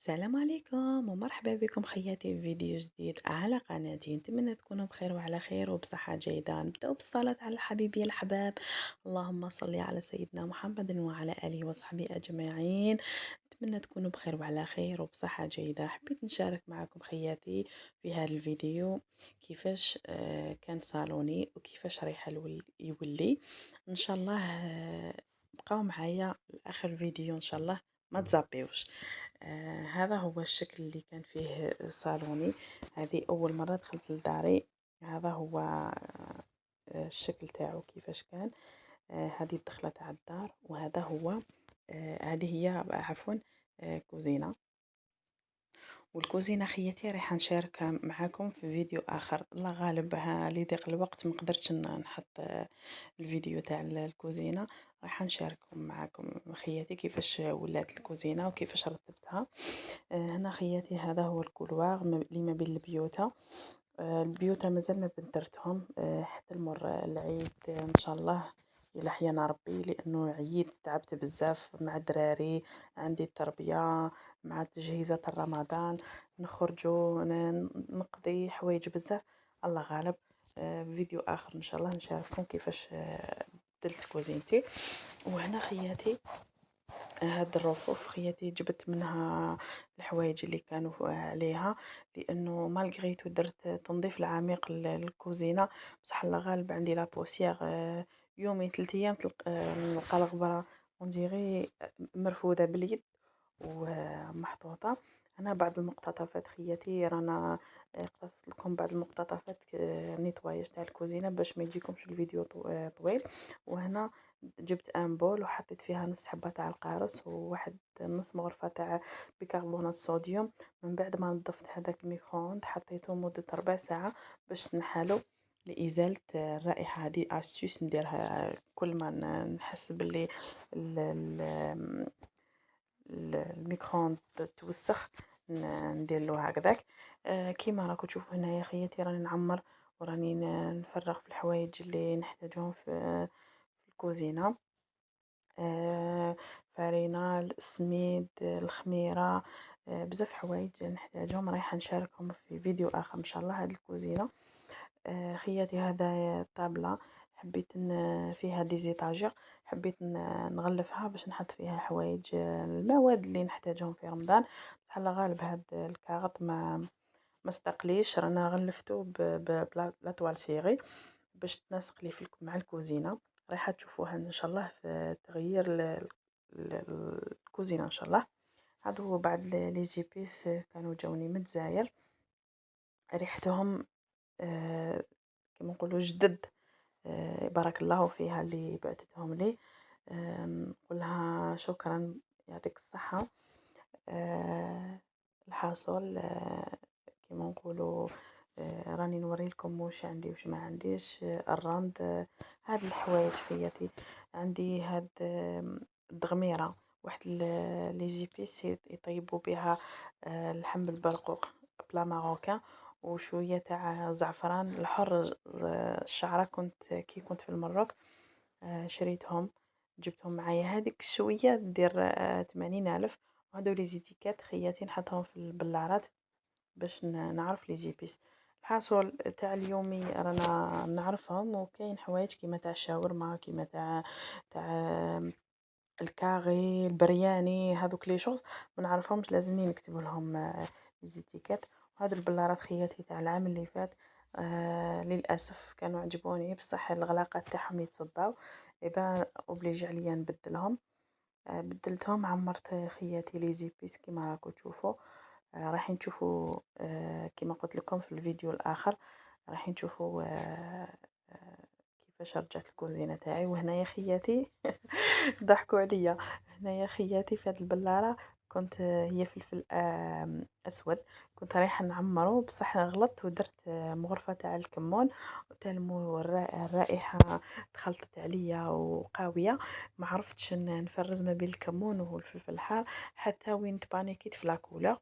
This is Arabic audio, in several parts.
السلام عليكم ومرحبا بكم خياتي في فيديو جديد على قناتي. نتمنى تكونوا بخير وعلى خير وبصحة جيدة. نبدأ بالصلاة على حبيبي الأحباب. اللهم صل على سيدنا محمد وعلى آله وصحبه أجمعين. نتمنى تكونوا بخير وعلى خير وبصحة جيدة. حبيت نشارك معكم خياتي في هذا الفيديو كيفاش كان صالوني وكيفاش رايحة يولي إن شاء الله. بقاو معايا لآخر الفيديو إن شاء الله، ما تزابيوش. هذا هو الشكل اللي كان فيه صالوني. هذه أول مرة دخلت لداري. هذا هو الشكل تاعو كيفاش كان. هذه الدخلة تاع الدار، وهذا هو هذه هي عفوا كوزينة. والكوزينة خياتي راح نشاركها معاكم في فيديو آخر، الله غالب لضيق الوقت ما قدرتش نحط الفيديو تاع الكوزينة. راح نشاركهم معاكم خياتي كيفاش ولات الكوزينة وكيفاش رتبتها. هنا خياتي هذا هو الكولواغ اللي ما بين البيوتة. البيوتة مازال ما بنترتهم حتى المرة العيد إن شاء الله إلى حيانا ربي، لأنه عييت تعبت بزاف مع الدراري، عندي التربية مع تجهيزات رمضان، نخرجوا نقضي حوايج بزاف. الله غالب. فيديو آخر إن شاء الله نشارككم كيفاش بدلت كوزينتي. وهنا خياتي هاد الرفوف خياتي جبت منها الحوايج اللي كانوا عليها، لانه مالغريتو درت تنظيف العميق للكوزينة، بصح الله غالب عندي لا بوسيير. يومين 3 ايام نلقى الغبرة ونديري مرفوده باليد ومحطوطه. انا بعض المقتطفات خياتي رانا اقتطفت لكم بعض المقتطفات نيتواياج تاع الكوزينه باش ما يجيكمش الفيديو طويل. وهنا جبت ان بول وحطيت فيها نص حبه تاع القارص وواحد نص مغرفه تاع بيكربونات الصوديوم. من بعد ما نظفت هذاك الميكرووند حطيته مده ربع ساعه باش نحالو لإزالة الرائحة. هذه أستيوس نديرها كل ما نحس باللي الميكرووند توسخ ندير له هكذاك. كيما راكم تشوفوا هنايا خياتي راني نعمر وراني نفرغ في الحوايج اللي نحتاجهم في الكوزينة. فرينة، السميد، الخميرة، بزاف حوايج نحتاجهم رايحة نشاركهم في فيديو آخر إن شاء الله. هاد الكوزينة خياتي هذا طابلة حبيت فيها ديزيتاجير، حبيت نغلفها باش نحط فيها حوايج المواد اللي نحتاجهم في رمضان. بصح الله غالب هاد الكاغط ما استقليش، رانا غلفته بلاطوال سيغي باش تناسق لي مع الكوزينة. رايحة تشوفوها ان شاء الله في تغيير الكوزينة ان شاء الله. هادو هو بعد لي زيبيس كانوا جاوني من الجزائر، ريحتهم كما نقولوا جدد. بارك الله فيها اللي بعثتهم لي. نقولها شكرا، يعطيك الصحة. الحاصل كما نقولوا راني نوري لكم واش عندي واش ما عنديش. الرند هاد الحوايج خياتي عندي هاد الدغميرة، واحد لي زيبيس يطيبوا بها اللحم بالبرقوق بلا ماروكان، وشويه تاع زعفران الحر. الشعرة كي كنت في المروك شريتهم جبتهم معايا. هذيك الشويه دير 80,000. وهادو لي زيتيكات خياتي نحطهم في البلارات باش نعرف لي زيبيس. الحاصل تاع اليومي رانا نعرفهم، وكاين حوايج كيما تاع الشاورما كيما تاع الكاغي البرياني هذوك لي شوز ما نعرفهمش، لازمني نكتب لهم لي زيتيكات. وهذو البلارات خياتي تاع العام اللي فات للاسف كانوا عجبوني، بصح الغلاقات تاعهم يتصداو، اذا اوبليجي عليا نبدلهم. بدلتهم، عمرت خياتي لي زيبيس كيما راكم تشوفوا. راح تشوفوا كما قلت لكم في الفيديو الآخر، راح تشوفوا كيفاش رجعت الكوزينة تاعي. وهنا يا خياتي ضحكوا عليا. هنا يا خياتي في هذه البلارة كنت هي فلفل أسود، كنت رايحة نعمره بصح غلطت ودرت مغرفة تاع الكمون. الرائحة تخلطت عليا وقاوية، ما عرفتش نفرز ما بين الكمون والفلفل الحار حتى وين تبانيكيت في لاكولا.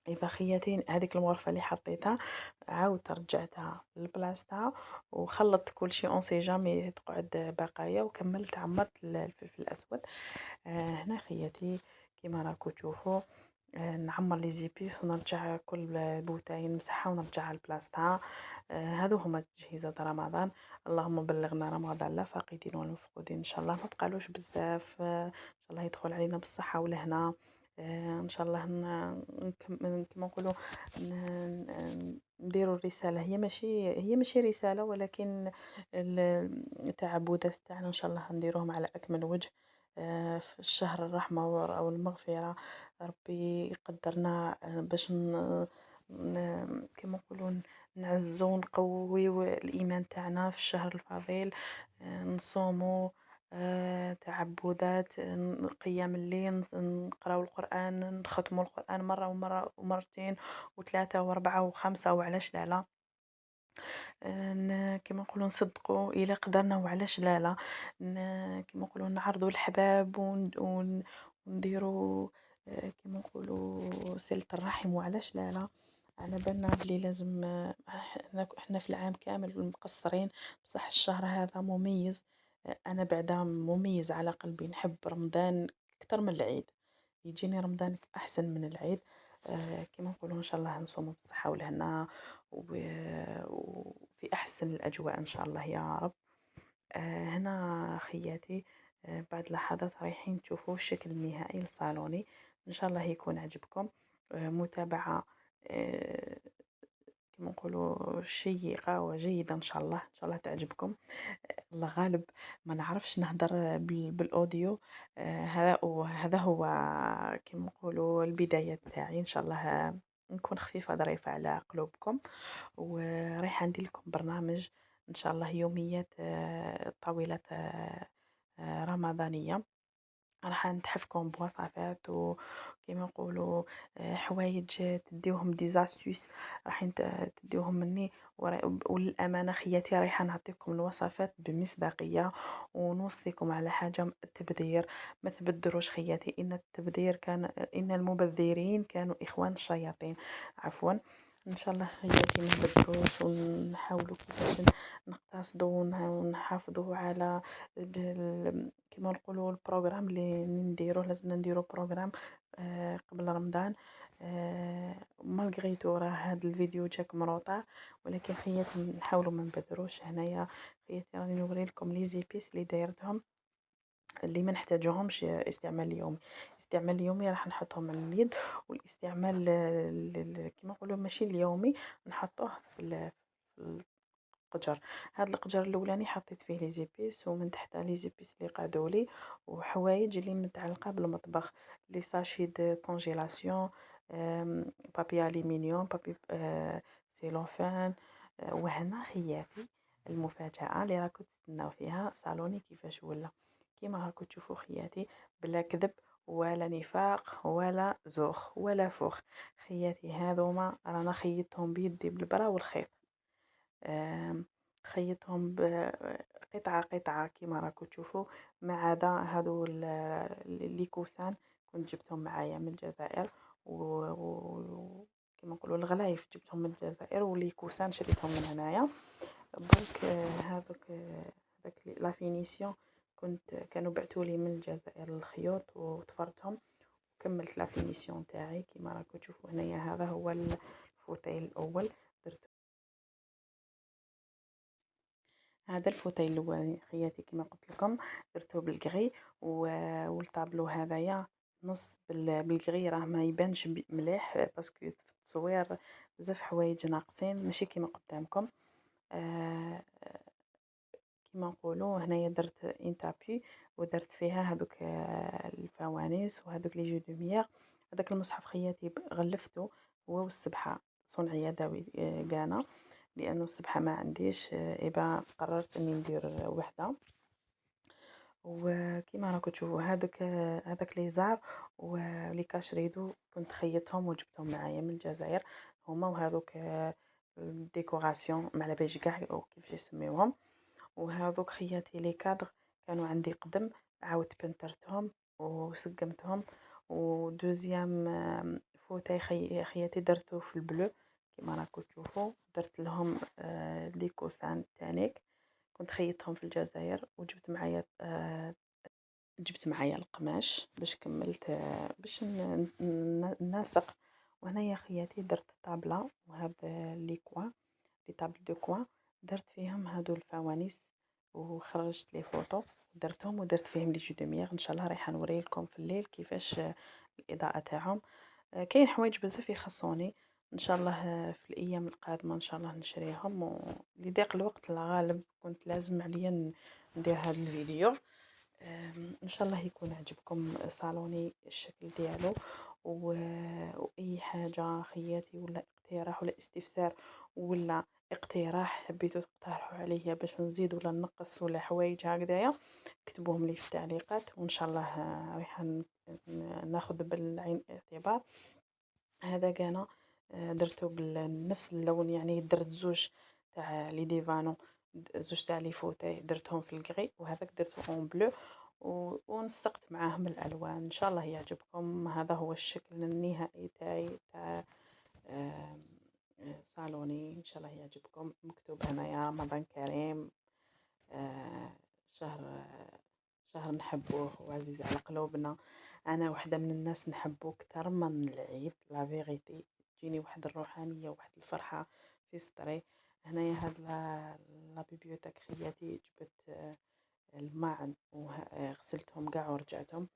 يبقى خياتي هذيك المغرفة اللي حطيتها عاودت رجعتها لبلاصتها وخلطت كل شيء اون سي جامي تقعد بقايا، وكملت عمرت الفلفل الاسود. هنا خياتي كيما راكو تشوفوا نعمر لي زيبيس ونرجع كل بوتاية نمسحها ونرجعها لبلاصتها. هادو هما تجهيزات رمضان. اللهم بلغنا رمضان لا فاقدين ولا مفقودين ان شاء الله، ما بقالوش بزاف. ان شاء الله يدخل علينا بالصحة والهنا. ان شاء الله كما نقولوا نديروا الرسالة، هي ماشي رسالة، ولكن التعبدات تاعنا ان شاء الله نديروهم على اكمل وجه. في الشهر الرحمة والمغفرة. ربي يقدرنا باش كما نقولوا نعزو ونقويو الإيمان تاعنا في الشهر الفضيل. نصومو تعبدات، قيام الليل، نقراو القرآن، نختمو القرآن مرة ومرة ومرتين وثلاثة وأربعة وخمسة، وعلاش لا. كيما نقولوا نصدقوا إلا قدرنا، وعلاش لا. كيما نقولوا نعرضوا الحباب ونديروا كيما نقولوا صلة الرحم، وعلاش لا. على بالنا بلي لازم احنا في العام كامل مقصرين، بصح الشهر هذا مميز. انا بعدا مميز على قلبي، نحب رمضان اكثر من العيد. يجيني رمضان احسن من العيد. كما نقولوا ان شاء الله نصوموا بالصحه والهنا وفي احسن الاجواء ان شاء الله يا رب. هنا خياتي، بعد لحظات رايحين تشوفوا الشكل النهائي للصالوني. ان شاء الله يكون عجبكم. متابعه كما نقولوا شيقه وجيده، ان شاء الله ان شاء الله تعجبكم. الله غالب ما نعرفش نهضر بالاوديو. هذا هو كما نقولوا البداية تاعي. ان شاء الله نكون خفيفة ظريفة على قلوبكم، ورايحة ندير لكم برنامج ان شاء الله يوميات طويلة رمضانية. راح نتحفكم بوصفات وكيما نقولوا حوايج تديوهم ديزاستيوس، راح تديوهم مني. وللأمانة خياتي رايحة نعطيكم الوصفات بمصداقية، ونوصيكم على حاجة: التبذير ما تبذروش خياتي. إن المبذرين كانوا إخوان الشياطين. عفوا. ان شاء الله خياتي ما نبذروش، ونحاولوا كيفاش نقتصدوا ونحافظوا على كما نقولوا البروغرام اللي نديروه. لازمنا نديرو بروغرام قبل رمضان. مالغريتو راه هذا الفيديو جاكم مقطع، ولكن خياتي نحاولوا ما نبذروش. هنايا خياتي راني نوري لكم لي زيبيس اللي دايرتهم، اللي ما نحتاجوهمش استعمال يومي. استعمال يومي راح نحطهم على اليد، والاستعمال كما نقولوا ماشي اليومي نحطوه في القجر. هاد القجر الاولاني حطيت فيه لي زيبيس، ومن تحت لي زيبيس اللي قعدوا لي، وحوايج اللي متعلقه بالمطبخ: لي ساشي دو كونجيلاسيون، بابي الومنيوم، بابي سيلوفان. وهنا خياتي المفاجاه اللي راكم تستناو فيها صالوني كيفاش ولا. كيما راكم تشوفوا خياتي، بلا كذب ولا نفاق ولا زوخ ولا فوخ. خياتي هذوما رانا خيطهم بيدي بالبرا والخيط. خيطهم قطعة قطعة كيما راكم تشوفوا، ما عدا هادو لي كوسان كنت جبتهم معايا من الجزائر، كيما نقولوا الغلايف جبتهم من الجزائر، ولي كوسان شريتهم من هنايا. برك هذوك داك لا فينيسيون كانوا بعتولي من الجزائر الخيوط، وطفرتهم وكملت لا فينيسيون تاعي. كيما راكم تشوفوا هنايا هذا هو الفوتيل الاول. درت هذا الفوتاي الاولاني خياتي كما قلت لكم درته بالكغي، والطابلو هذايا نص بالكغي، راه ما يبانش مليح باسكو في التصوير بزاف حوايج ناقصين ماشي كيما قدامكم. آه كيما نقولوا هنايا درت ان تابي، ودرت فيها هذوك الفوانيس وهذوك لي جو دو ميير. هذاك المصحف خياتي غلفته هو والسبحه صنع يدوي كانا، لانه السبحه ما عنديش. إبا قررت اني ندير وحده. وكيما راكم تشوفوا هذاك لي زار ولي كاش ريدو كنت خيطهم وجبتهم معايا من الجزائر هما، وهذوك الديكوراسيون ما على باليش كاع كيفاش يسميوهم. وهذوك خياتي لي كادر كانوا عندي قدم، عاودت بنترتهم وسقمتهم. ودوزيام فوتاي خياتي درتو في البلو كيما راكم تشوفوا. درت لهم لي كوسان تانيك كنت خيطهم في الجزائر، وجبت معايا جبت معايا القماش باش كملت باش ننسق. وهنايا خياتي درت طابلة وهاد لي كوا لي طابل دو كوا، درت فيهم هادو الفوانيس وخرجت لي فوطو درتهم ودرت فيهم لي جو دوميير. ان شاء الله رايحه نوريلكم في الليل كيفاش الاضاءه تاعهم. كاين حوايج بزاف يخصوني ان شاء الله في الايام القادمه ان شاء الله نشريهم، ولضيق الوقت الغالب كنت لازم عليا ندير هذا الفيديو. ان شاء الله يكون عجبكم صالوني الشكل ديالو، واي حاجه خياتي ولا اقتراح ولا استفسار ولا اقتراح حبيتو تقترحوا عليا باش نزيد ولا نقص ولا حوايج هكذايا، كتبوهم لي في التعليقات وان شاء الله راح ناخذ بالعين الاعتبار. هذا كان درته بنفس اللون، يعني درت زوج تاع لي ديفانو، زوج تاع لي فوتاي درتهم في الكغي وهذاك درته اون بلو، ونسقت معاهم الالوان. ان شاء الله يعجبكم. هذا هو الشكل النهائي تاعي تاع صالوني. ان شاء الله يعجبكم. مكتوب هنايا رمضان كريم، آه، شهر شهر نحبوه وعزيز على قلوبنا. انا وحده من الناس نحبو كتر من العيد، لا فيغيتي تجيني واحد الروحانيه واحد الفرحه في صدري. هنايا هاد لا بيبيوتك خياتي جبت الماعن وغسلتهم كاع ورجعتهم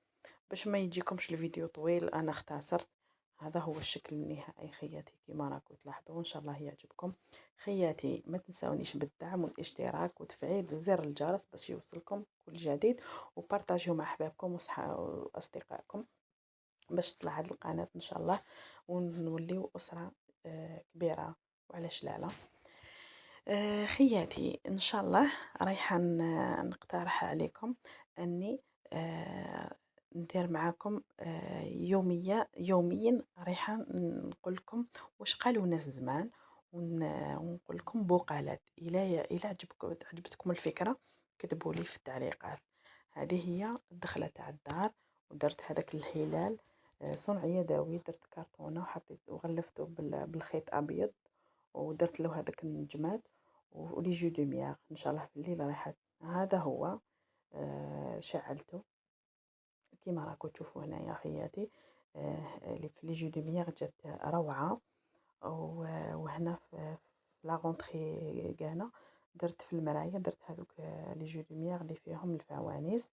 باش ما يجيكمش الفيديو طويل. انا اختصرت. هذا هو الشكل النهائي خياتي كما راكم تلاحظوا. ان شاء الله يعجبكم خياتي. ما تنسونيش بالدعم والاشتراك وتفعيل زر الجرس باش يوصلكم كل جديد، وبارطاجيو مع احبابكم واصدقائكم باش تطلع هذه القناه ان شاء الله ونوليو اسره كبيره. وعلاش لا. خياتي ان شاء الله رايحه نقترح عليكم اني ندير معاكم يوميا رايحه نقول لكم واش قالوا ناس زمان، ونقول لكم بقالات. الى عجبتكم الفكره كتبوا لي في التعليقات. هذه هي الدخله تاع الدار، ودرت هذاك الهلال صنع يدوي. درت كرتونه وحطيت وغلفته بالخيط ابيض ودرت له هذاك النجمات ولي جو دوميير. ان شاء الله في الليل راح هذا هو شعلته كيما راكم تشوفوا هنايا خياتي. اللي في لي جو دوميير جات روعه. وهنا في لا غونطري كانا درت في المرايه، درت هذوك لي جو دوميير اللي فيهم الفوانيس.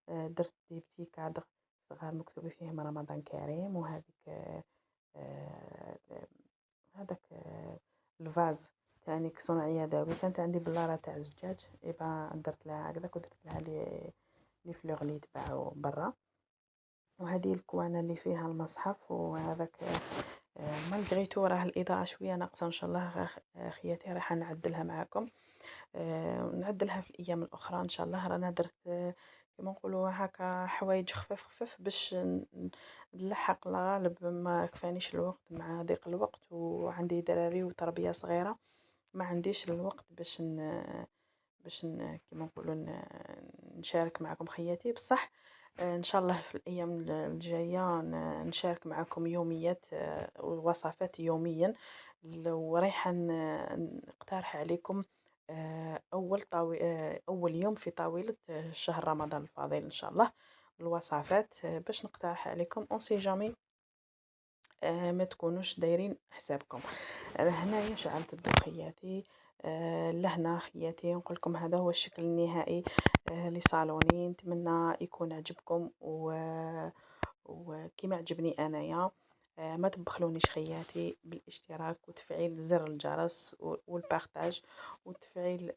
درت دي بتي كادر صغار مكتوب فيهم رمضان كريم. وهذيك هذاك الفاز تاني صنع يدوي، كانت عندي بلارة تاع الزجاج ايبا درت لها هكذاك ودرت لها لي فلوغ اللي يتباعوا برا. وهذه الكوانه اللي فيها المصحف. وهذاك مالغريتو راه الاضاءه شويه ناقصه. ان شاء الله خياتي راح نعدلها معاكم، نعدلها في الايام الاخرى ان شاء الله. رانا درت كما نقولوا هكا حوايج خفاف خفاف باش نلحق الغالب. ما كفانيش الوقت مع ضيق الوقت، وعندي دراري وتربيه صغيره، ما عنديش الوقت باش كما نقولوا نشارك معكم خياتي. بصح ان شاء الله في الايام الجايه نشارك معكم يوميات ووصفات يوميا. ورايحه نقترح عليكم اول يوم في طاوله شهر رمضان الفضيل ان شاء الله الوصفات باش نقترح عليكم اون سي جامي ما تكونوش دايرين حسابكم. هنايا شعلت الضوء خياتي. لهنا خياتي نقول لكم هذا هو الشكل النهائي لصالوني. نتمنى يكون عجبكم وكما عجبني انايا. ما تبخلونيش خياتي بالاشتراك وتفعيل زر الجرس والبارتاج وتفعيل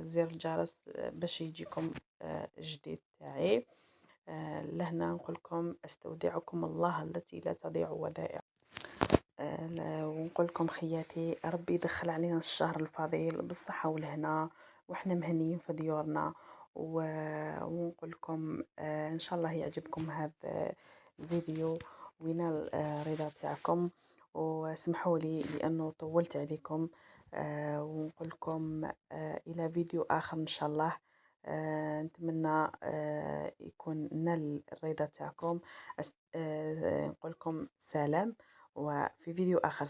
زر الجرس باش يجيكم جديد تاعي. لهنا نقول لكم استودعكم الله التي لا تضيع ودائع. ونقول لكم خياتي ربي يدخل علينا الشهر الفضيل بالصحة والهنا وإحنا مهنيين في ديورنا. ونقول لكم إن شاء الله يعجبكم هذا الفيديو وينال رضا تاعكم. واسمحوا لي لأنه طولت عليكم. ونقول لكم إلى فيديو آخر إن شاء الله. نتمنى يكون نال الرضا تاعكم. نقول لكم سلام وفي فيديو آخر.